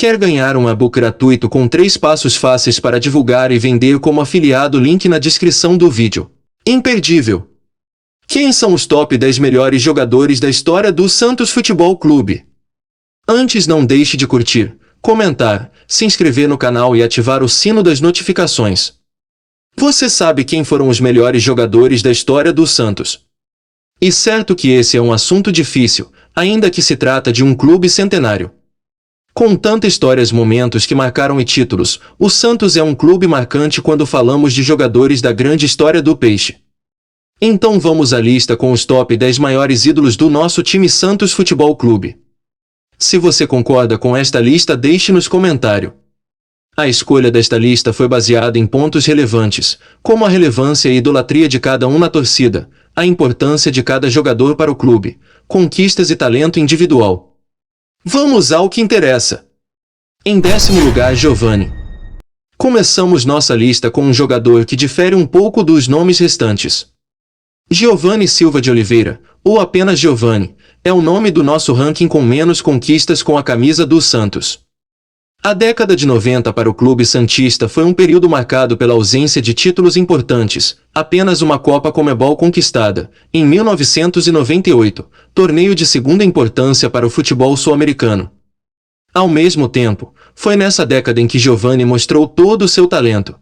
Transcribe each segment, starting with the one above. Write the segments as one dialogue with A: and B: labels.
A: Quer ganhar um e-book gratuito com 3 passos fáceis para divulgar e vender como afiliado? Link na descrição do vídeo. Imperdível! Quem são os top 10 melhores jogadores da história do Santos Futebol Clube? Antes, não deixe de curtir, comentar, se inscrever no canal e ativar o sino das notificações. Você sabe quem foram os melhores jogadores da história do Santos? E certo que esse é um assunto difícil, ainda que se trata de um clube centenário. Com tantas histórias, momentos que marcaram e títulos, o Santos é um clube marcante quando falamos de jogadores da grande história do Peixe. Então vamos à lista com os top 10 maiores ídolos do nosso time Santos Futebol Clube. Se você concorda com esta lista, deixe nos comentários. A escolha desta lista foi baseada em pontos relevantes, como a relevância e idolatria de cada um na torcida, a importância de cada jogador para o clube, conquistas e talento individual. Vamos ao que interessa. Em 10º lugar, Giovani. Começamos nossa lista com um jogador que difere um pouco dos nomes restantes. Giovani Silva de Oliveira, ou apenas Giovani, é o nome do nosso ranking com menos conquistas com a camisa do Santos. A década de 90 para o clube santista foi um período marcado pela ausência de títulos importantes, apenas uma Copa Comebol conquistada, em 1998, torneio de segunda importância para o futebol sul-americano. Ao mesmo tempo, foi nessa década em que Giovani mostrou todo o seu talento.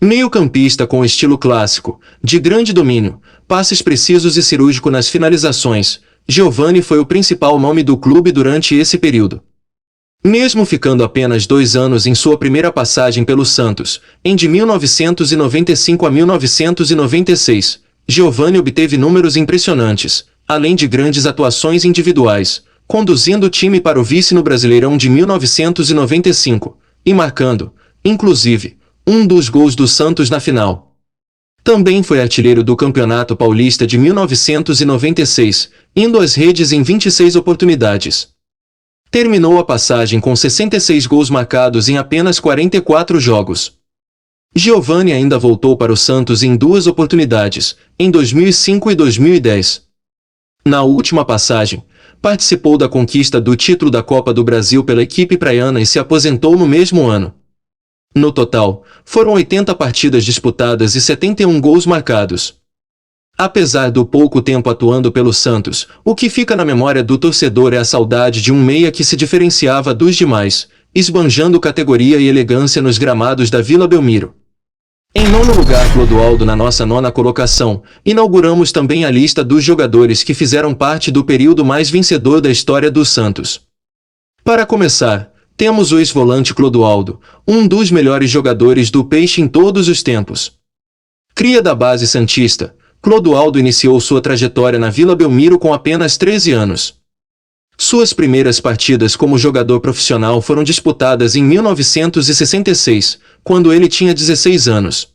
A: Meio-campista com estilo clássico, de grande domínio, passes precisos e cirúrgico nas finalizações, Giovani foi o principal nome do clube durante esse período. Mesmo ficando apenas 2 anos em sua primeira passagem pelo Santos, de 1995 a 1996, Giovani obteve números impressionantes, além de grandes atuações individuais, conduzindo o time para o vice no Brasileirão de 1995, e marcando, inclusive, um dos gols do Santos na final. Também foi artilheiro do Campeonato Paulista de 1996, indo às redes em 26 oportunidades. Terminou a passagem com 66 gols marcados em apenas 44 jogos. Giovani ainda voltou para o Santos em 2 oportunidades, em 2005 e 2010. Na última passagem, participou da conquista do título da Copa do Brasil pela equipe praiana e se aposentou no mesmo ano. No total, foram 80 partidas disputadas e 71 gols marcados. Apesar do pouco tempo atuando pelo Santos, o que fica na memória do torcedor é a saudade de um meia que se diferenciava dos demais, esbanjando categoria e elegância nos gramados da Vila Belmiro. Em 9º lugar, Clodoaldo. Na nossa 9ª colocação, inauguramos também a lista dos jogadores que fizeram parte do período mais vencedor da história do Santos. Para começar, temos o ex-volante Clodoaldo, um dos melhores jogadores do Peixe em todos os tempos. Cria da base santista, Clodoaldo iniciou sua trajetória na Vila Belmiro com apenas 13 anos. Suas primeiras partidas como jogador profissional foram disputadas em 1966, quando ele tinha 16 anos.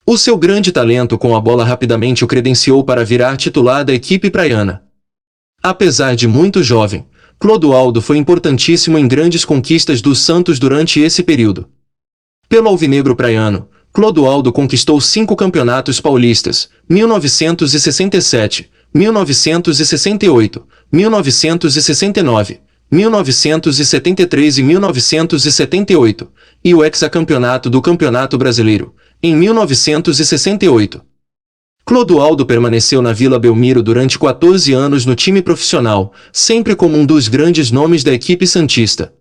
A: O seu grande talento com a bola rapidamente o credenciou para virar titular da equipe praiana. Apesar de muito jovem, Clodoaldo foi importantíssimo em grandes conquistas do Santos durante esse período. Pelo alvinegro praiano, Clodoaldo conquistou 5 campeonatos paulistas, 1967, 1968, 1969, 1973 e 1978, e o hexacampeonato do Campeonato Brasileiro, em 1968. Clodoaldo permaneceu na Vila Belmiro durante 14 anos no time profissional, sempre como um dos grandes nomes da equipe santista.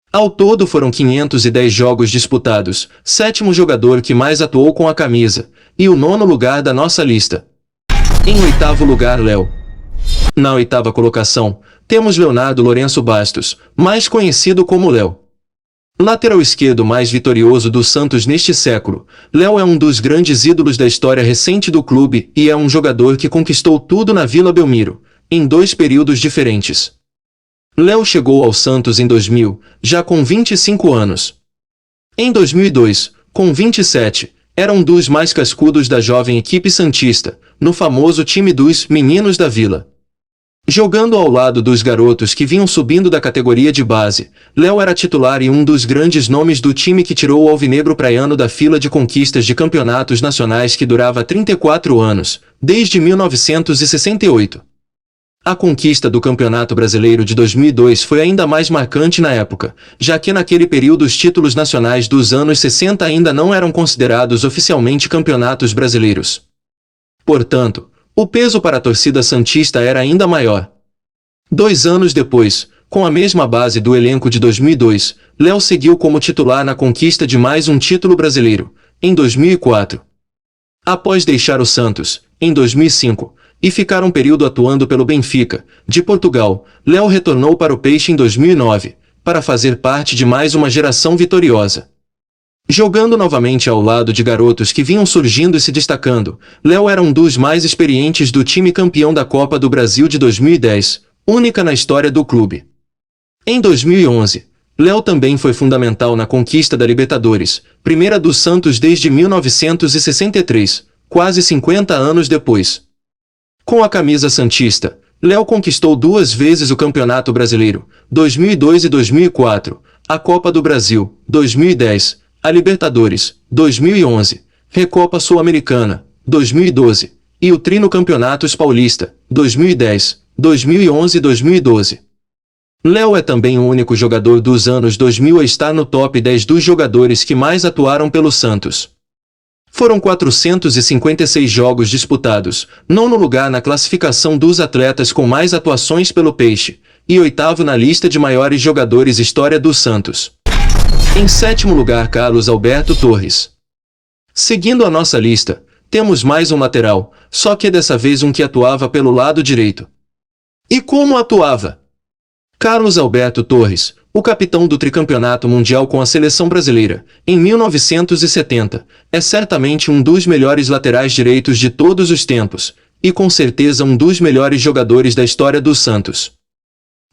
A: Ao todo foram 510 jogos disputados, 7º jogador que mais atuou com a camisa, e o 9º lugar da nossa lista. Em 8º lugar, Léo. Na 8ª colocação, temos Leonardo Lourenço Bastos, mais conhecido como Léo. Lateral esquerdo mais vitorioso do Santos neste século, Léo é um dos grandes ídolos da história recente do clube e é um jogador que conquistou tudo na Vila Belmiro, em 2 períodos diferentes. Léo chegou ao Santos em 2000, já com 25 anos. Em 2002, com 27, era um dos mais cascudos da jovem equipe santista, no famoso time dos Meninos da Vila. Jogando ao lado dos garotos que vinham subindo da categoria de base, Léo era titular e um dos grandes nomes do time que tirou o alvinegro praiano da fila de conquistas de campeonatos nacionais que durava 34 anos, desde 1968. A conquista do Campeonato Brasileiro de 2002 foi ainda mais marcante na época, já que naquele período os títulos nacionais dos anos 60 ainda não eram considerados oficialmente campeonatos brasileiros. Portanto, o peso para a torcida santista era ainda maior. 2 anos depois, com a mesma base do elenco de 2002, Léo seguiu como titular na conquista de mais um título brasileiro, em 2004. Após deixar o Santos, em 2005, e ficar um período atuando pelo Benfica, de Portugal, Léo retornou para o Peixe em 2009, para fazer parte de mais uma geração vitoriosa. Jogando novamente ao lado de garotos que vinham surgindo e se destacando, Léo era um dos mais experientes do time campeão da Copa do Brasil de 2010, única na história do clube. Em 2011, Léo também foi fundamental na conquista da Libertadores, primeira do Santos desde 1963, quase 50 anos depois. Com a camisa santista, Léo conquistou 2 vezes o Campeonato Brasileiro, 2002 e 2004, a Copa do Brasil, 2010, a Libertadores, 2011, Recopa Sul-Americana, 2012, e o Tri no Campeonatos Paulista, 2010, 2011 e 2012. Léo é também o único jogador dos anos 2000 a estar no top 10 dos jogadores que mais atuaram pelo Santos. Foram 456 jogos disputados, 9º lugar na classificação dos atletas com mais atuações pelo Peixe, e 8º na lista de maiores jogadores história do Santos. Em 7º lugar, Carlos Alberto Torres. Seguindo a nossa lista, temos mais um lateral, só que dessa vez um que atuava pelo lado direito. E como atuava? Carlos Alberto Torres, o capitão do tricampeonato mundial com a seleção brasileira, em 1970, é certamente um dos melhores laterais direitos de todos os tempos, e com certeza um dos melhores jogadores da história do Santos.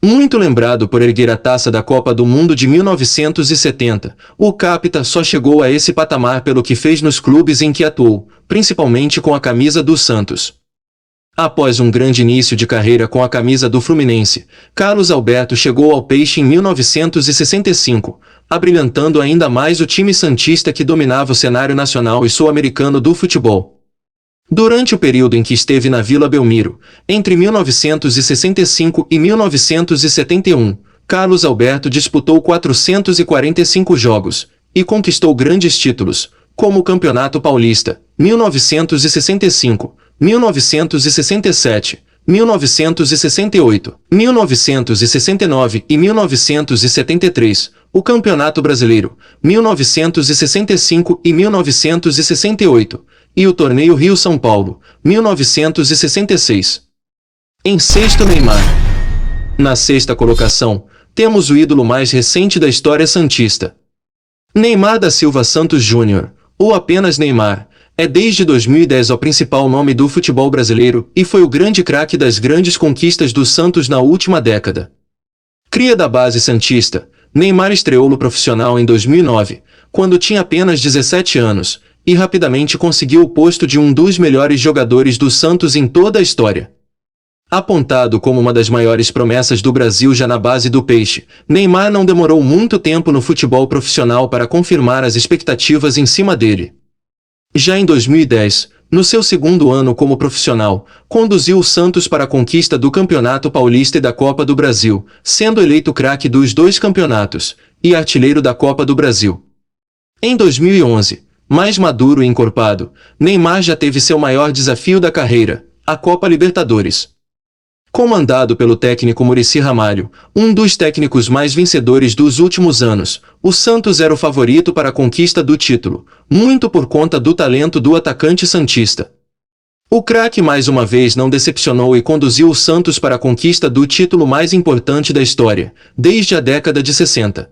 A: Muito lembrado por erguer a taça da Copa do Mundo de 1970, o capita só chegou a esse patamar pelo que fez nos clubes em que atuou, principalmente com a camisa do Santos. Após um grande início de carreira com a camisa do Fluminense, Carlos Alberto chegou ao Peixe em 1965, abrilhantando ainda mais o time santista que dominava o cenário nacional e sul-americano do futebol. Durante o período em que esteve na Vila Belmiro, entre 1965 e 1971, Carlos Alberto disputou 445 jogos e conquistou grandes títulos, como o Campeonato Paulista, 1965, 1967, 1968, 1969 e 1973, o Campeonato Brasileiro, 1965 e 1968, e o Torneio Rio-São Paulo, 1966. Em 6º, Neymar. Na 6ª colocação, temos o ídolo mais recente da história santista. Neymar da Silva Santos Júnior, ou apenas Neymar, é desde 2010 o principal nome do futebol brasileiro e foi o grande craque das grandes conquistas do Santos na última década. Cria da base santista, Neymar estreou no profissional em 2009, quando tinha apenas 17 anos, e rapidamente conseguiu o posto de um dos melhores jogadores do Santos em toda a história. Apontado como uma das maiores promessas do Brasil já na base do Peixe, Neymar não demorou muito tempo no futebol profissional para confirmar as expectativas em cima dele. Já em 2010, no seu 2º ano como profissional, conduziu o Santos para a conquista do Campeonato Paulista e da Copa do Brasil, sendo eleito craque dos 2 campeonatos, e artilheiro da Copa do Brasil. Em 2011, mais maduro e encorpado, Neymar já teve seu maior desafio da carreira, a Copa Libertadores. Comandado pelo técnico Muricy Ramalho, um dos técnicos mais vencedores dos últimos anos, o Santos era o favorito para a conquista do título, muito por conta do talento do atacante santista. O craque mais uma vez não decepcionou e conduziu o Santos para a conquista do título mais importante da história, desde a década de 60.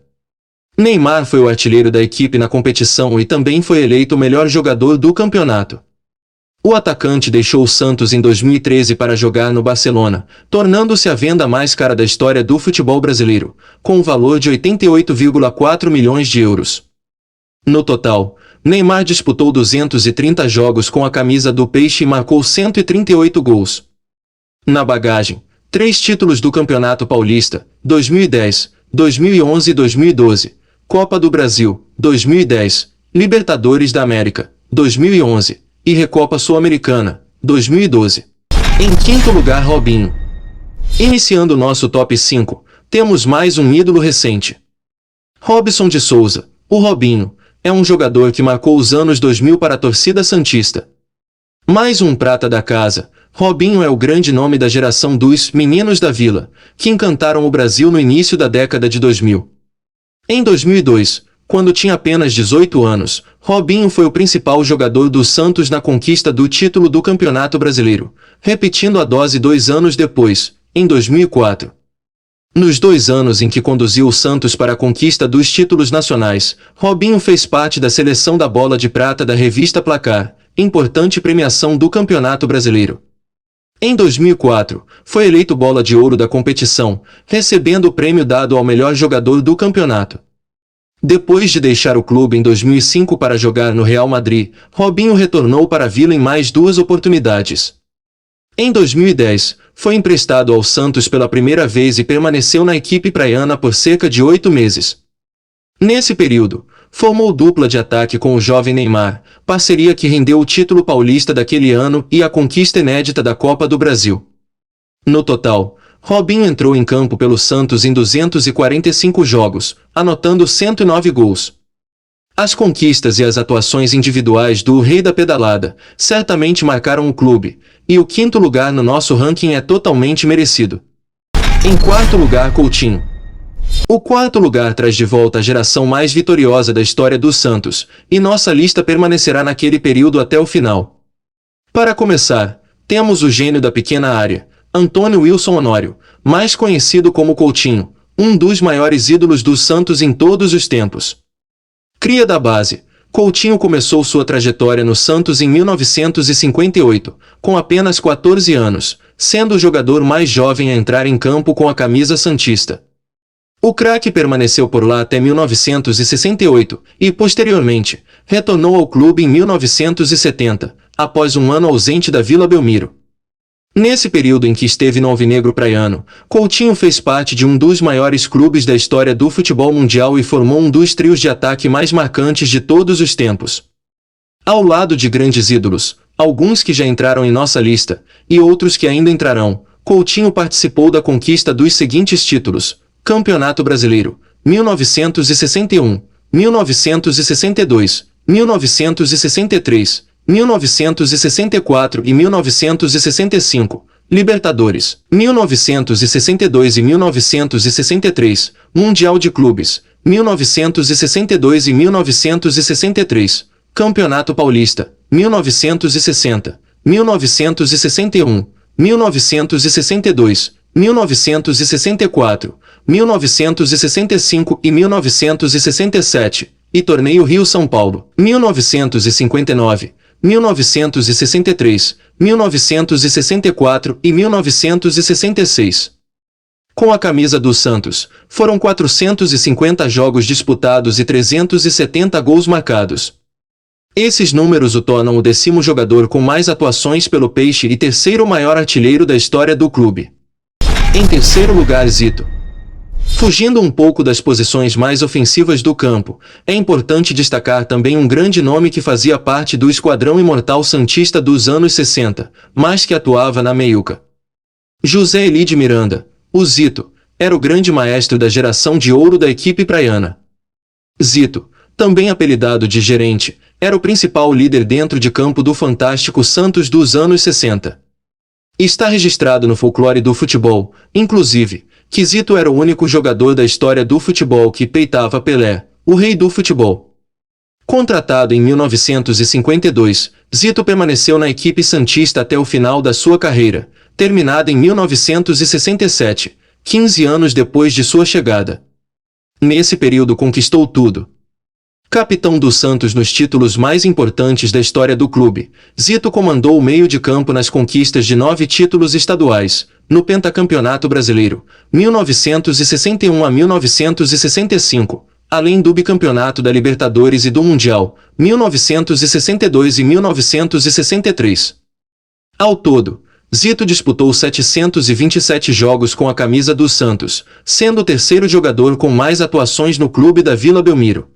A: Neymar foi o artilheiro da equipe na competição e também foi eleito o melhor jogador do campeonato. O atacante deixou o Santos em 2013 para jogar no Barcelona, tornando-se a venda mais cara da história do futebol brasileiro, com um valor de 88,4 milhões de euros. No total, Neymar disputou 230 jogos com a camisa do Peixe e marcou 138 gols. Na bagagem, 3 títulos do Campeonato Paulista, 2010, 2011 e 2012, Copa do Brasil, 2010, Libertadores da América, 2011, e Recopa Sul-Americana, 2012. Em 5º lugar, Robinho. Iniciando nosso top 5, temos mais um ídolo recente. Robson de Souza, o Robinho, é um jogador que marcou os anos 2000 para a torcida santista. Mais um prata da casa, Robinho é o grande nome da geração dos Meninos da Vila, que encantaram o Brasil no início da década de 2000. Em 2002, quando tinha apenas 18 anos, Robinho foi o principal jogador do Santos na conquista do título do Campeonato Brasileiro, repetindo a dose 2 anos depois, em 2004. Nos 2 anos em que conduziu o Santos para a conquista dos títulos nacionais, Robinho fez parte da seleção da Bola de Prata da revista Placar, importante premiação do Campeonato Brasileiro. Em 2004, foi eleito Bola de Ouro da competição, recebendo o prêmio dado ao melhor jogador do campeonato. Depois de deixar o clube em 2005 para jogar no Real Madrid, Robinho retornou para a Vila em mais 2 oportunidades. Em 2010, foi emprestado ao Santos pela primeira vez e permaneceu na equipe praiana por cerca de 8 meses. Nesse período, formou dupla de ataque com o jovem Neymar, parceria que rendeu o título paulista daquele ano e a conquista inédita da Copa do Brasil. No total, Robinho entrou em campo pelo Santos em 245 jogos, anotando 109 gols. As conquistas e as atuações individuais do Rei da Pedalada certamente marcaram o clube, e o 5º lugar no nosso ranking é totalmente merecido. Em 4º lugar, Coutinho. O 4º lugar traz de volta a geração mais vitoriosa da história do Santos, e nossa lista permanecerá naquele período até o final. Para começar, temos o gênio da pequena área, Antônio Wilson Honório, mais conhecido como Coutinho, um dos maiores ídolos do Santos em todos os tempos. Cria da base, Coutinho começou sua trajetória no Santos em 1958, com apenas 14 anos, sendo o jogador mais jovem a entrar em campo com a camisa santista. O craque permaneceu por lá até 1968 e, posteriormente, retornou ao clube em 1970, após um ano ausente da Vila Belmiro. Nesse período em que esteve no Alvinegro Praiano, Coutinho fez parte de um dos maiores clubes da história do futebol mundial e formou um dos trios de ataque mais marcantes de todos os tempos. Ao lado de grandes ídolos, alguns que já entraram em nossa lista, e outros que ainda entrarão, Coutinho participou da conquista dos seguintes títulos: Campeonato Brasileiro, 1961, 1962, 1963, 1964 e 1965, Libertadores, 1962 e 1963, Mundial de Clubes, 1962 e 1963, Campeonato Paulista, 1960, 1961, 1962, 1964, 1965 e 1967, e Torneio Rio-São Paulo, 1959, 1963, 1964 e 1966. Com a camisa do Santos, foram 450 jogos disputados e 370 gols marcados. Esses números o tornam o 10º jogador com mais atuações pelo Peixe e 3º maior artilheiro da história do clube. Em 3º lugar, Zito. Fugindo um pouco das posições mais ofensivas do campo, é importante destacar também um grande nome que fazia parte do esquadrão imortal santista dos anos 60, mas que atuava na meiuca. José Elide Miranda, o Zito, era o grande maestro da geração de ouro da equipe praiana. Zito, também apelidado de Gerente, era o principal líder dentro de campo do fantástico Santos dos anos 60. Está registrado no folclore do futebol, inclusive, que Zito era o único jogador da história do futebol que peitava Pelé, o rei do futebol. Contratado em 1952, Zito permaneceu na equipe santista até o final da sua carreira, terminada em 1967, 15 anos depois de sua chegada. Nesse período conquistou tudo. Capitão do Santos nos títulos mais importantes da história do clube, Zito comandou o meio de campo nas conquistas de 9 títulos estaduais, no Pentacampeonato Brasileiro, 1961 a 1965, além do bicampeonato da Libertadores e do Mundial, 1962 e 1963. Ao todo, Zito disputou 727 jogos com a camisa do Santos, sendo o 3º jogador com mais atuações no clube da Vila Belmiro.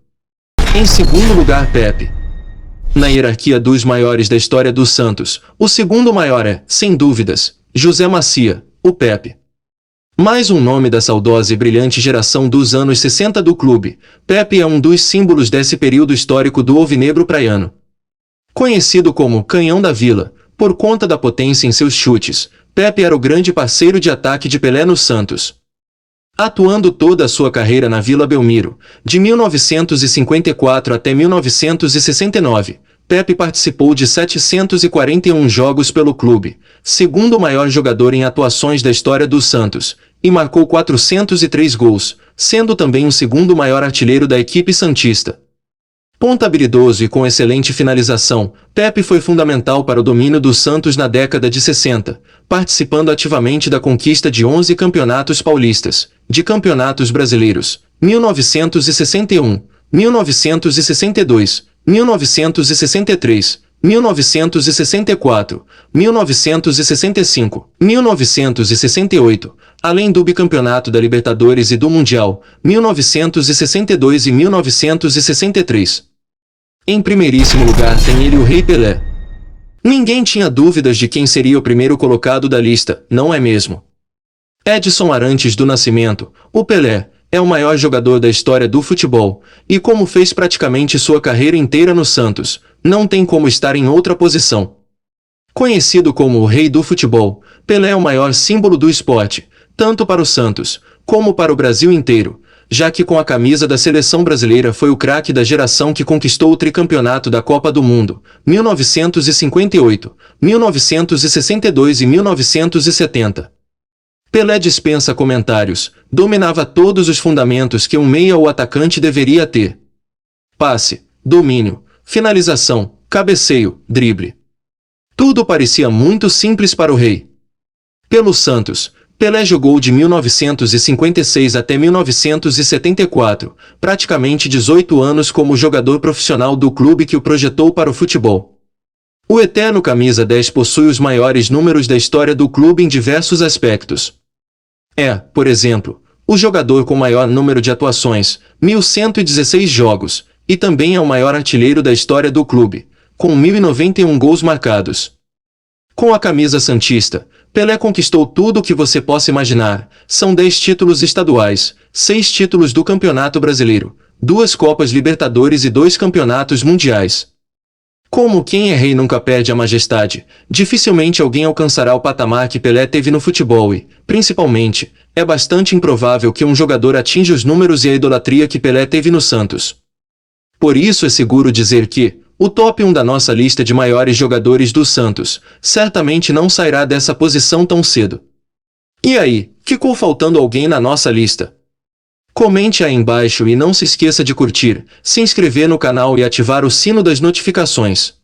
A: Em 2º lugar, Pepe. Na hierarquia dos maiores da história do Santos, o 2º maior é, sem dúvidas, José Macia, o Pepe. Mais um nome da saudosa e brilhante geração dos anos 60 do clube, Pepe é um dos símbolos desse período histórico do alvinegro praiano. Conhecido como Canhão da Vila, por conta da potência em seus chutes, Pepe era o grande parceiro de ataque de Pelé no Santos. Atuando toda a sua carreira na Vila Belmiro, de 1954 até 1969, Pepe participou de 741 jogos pelo clube, segundo maior jogador em atuações da história do Santos, e marcou 403 gols, sendo também o segundo maior artilheiro da equipe santista. Ponta habilidoso e com excelente finalização, Pepe foi fundamental para o domínio do Santos na década de 60, participando ativamente da conquista de 11 campeonatos paulistas, de campeonatos brasileiros, 1961, 1962, 1963, 1964, 1965, 1968, além do bicampeonato da Libertadores e do Mundial, 1962 e 1963. Em primeiríssimo lugar tem ele, o Rei Pelé. Ninguém tinha dúvidas de quem seria o primeiro colocado da lista, não é mesmo? Edson Arantes do Nascimento, o Pelé, é o maior jogador da história do futebol, e como fez praticamente sua carreira inteira no Santos, não tem como estar em outra posição. Conhecido como o Rei do Futebol, Pelé é o maior símbolo do esporte, tanto para o Santos, como para o Brasil inteiro, já que com a camisa da seleção brasileira foi o craque da geração que conquistou o tricampeonato da Copa do Mundo, 1958, 1962 e 1970. Pelé dispensa comentários, dominava todos os fundamentos que um meia ou atacante deveria ter. Passe, domínio, finalização, cabeceio, drible. Tudo parecia muito simples para o rei. Pelo Santos, Pelé jogou de 1956 até 1974, praticamente 18 anos como jogador profissional do clube que o projetou para o futebol. O eterno camisa 10 possui os maiores números da história do clube em diversos aspectos. É, por exemplo, o jogador com maior número de atuações, 1.116 jogos, e também é o maior artilheiro da história do clube, com 1.091 gols marcados. Com a camisa santista, Pelé conquistou tudo o que você possa imaginar. São 10 títulos estaduais, 6 títulos do Campeonato Brasileiro, 2 Copas Libertadores e 2 campeonatos mundiais. Como quem é rei nunca perde a majestade, dificilmente alguém alcançará o patamar que Pelé teve no futebol e, principalmente, é bastante improvável que um jogador atinja os números e a idolatria que Pelé teve no Santos. Por isso é seguro dizer que o top 1 da nossa lista de maiores jogadores do Santos certamente não sairá dessa posição tão cedo. E aí, ficou faltando alguém na nossa lista? Comente aí embaixo e não se esqueça de curtir, se inscrever no canal e ativar o sino das notificações.